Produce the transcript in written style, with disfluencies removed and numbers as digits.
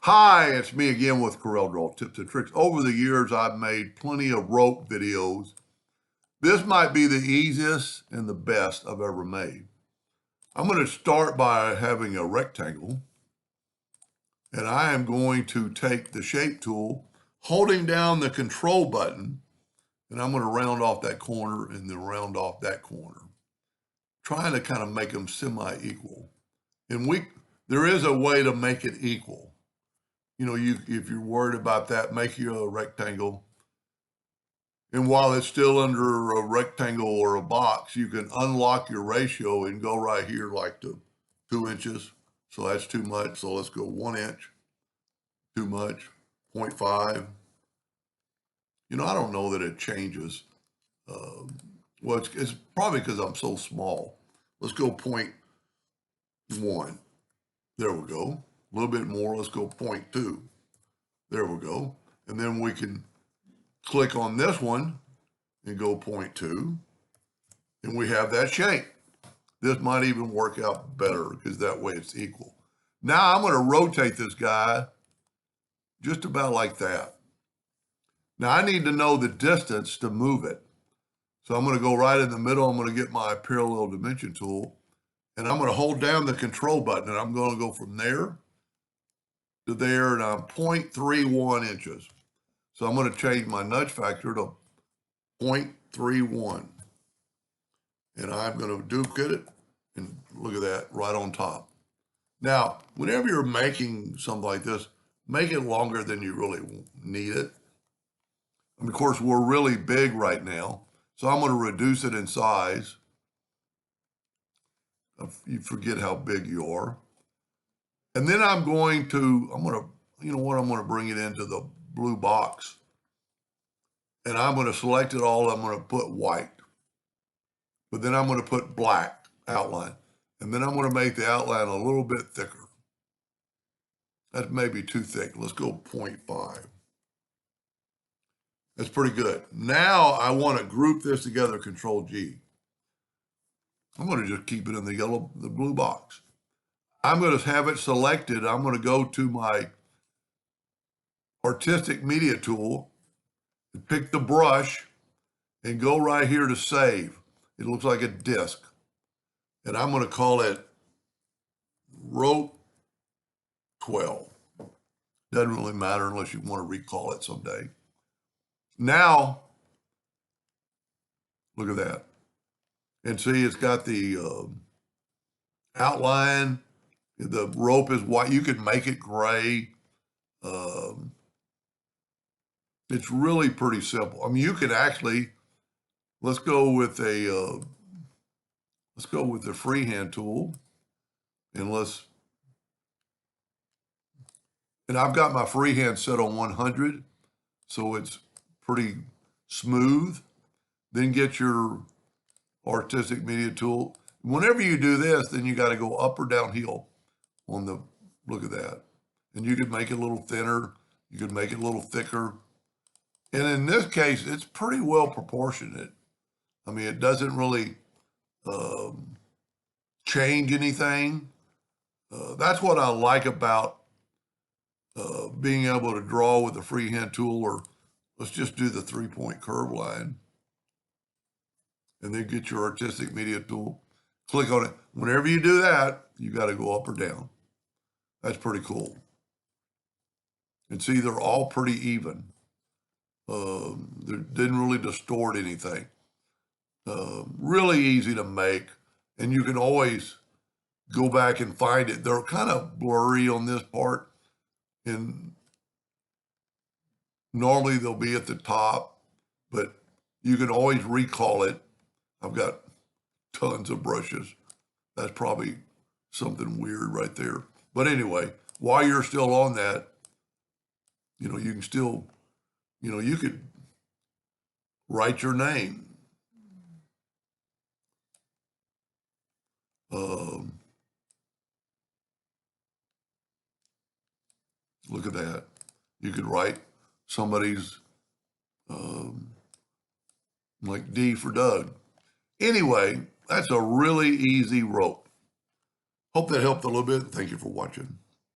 Hi, it's me again with Corel Draw Tips and Tricks. Over the years, I've made plenty of rope videos. This might be the easiest and the best I've ever made. I'm going to start by having a rectangle, and I am going to take the shape tool, holding down the control button, and I'm going to round off that corner and then round off that corner, trying to kind of make them semi-equal. And there is a way to make it equal. You know, if you're worried about that, make you a rectangle. And while it's still under a rectangle or a box, you can unlock your ratio and go right here like to 2 inches. So that's too much. So let's go 1 inch, too much, 0.5. You know, I don't know that it changes. Well, it's probably because I'm so small. Let's go 0.1. There we go. A little bit more. Let's go 0.2. There we go. And then we can click on this one and go 0.2. And we have that shape. This might even work out better because that way it's equal. Now I'm going to rotate this guy just about like that. Now I need to know the distance to move it. So I'm going to go right in the middle. I'm going to get my parallel dimension tool and I'm going to hold down the control button and I'm going to go from there to there and I'm 0.31 inches. So I'm going to change my nudge factor to 0.31. And I'm going to duplicate it and look at that right on top. Now, whenever you're making something like this, make it longer than you really need it. And of course, we're really big right now, so I'm going to reduce it in size. You forget how big you are. And then I'm going to bring it into the blue box. And I'm going to select it all. I'm going to put white. But then I'm going to put black outline. And then I'm going to make the outline a little bit thicker. That's maybe too thick. Let's go 0.5. That's pretty good. Now I want to group this together, Control G. I'm going to just keep it in the blue box. I'm going to have it selected. I'm going to go to my artistic media tool and pick the brush and go right here to save. It looks like a disc. And I'm going to call it Rope 12. Doesn't really matter unless you want to recall it someday. Now, look at that. And see, it's got the outline. The rope is white. You can make it gray. It's really pretty simple. I mean, you can actually, let's go with the freehand tool, and I've got my freehand set on 100, so it's pretty smooth. Then get your artistic media tool. Whenever you do this, then you got to go up or downhill on the, look at that. And you could make it a little thinner. You could make it a little thicker. And in this case, it's pretty well proportionate. I mean, it doesn't really change anything. That's what I like about being able to draw with the freehand tool, or let's just do the 3-point curve line. And then get your artistic media tool, click on it. Whenever you do that, you got to go up or down. That's pretty cool. And see, they're all pretty even. They didn't really distort anything. Really easy to make, and you can always go back and find it. They're kind of blurry on this part, and normally they'll be at the top, but you can always recall it. I've got tons of brushes. That's probably something weird right there. But anyway, while you're still on that, you know, you can still, you know, you could write your name. Look at that. You could write somebody's, like D for Doug. Anyway, that's a really easy rope. Hope that helped a little bit. Thank you for watching.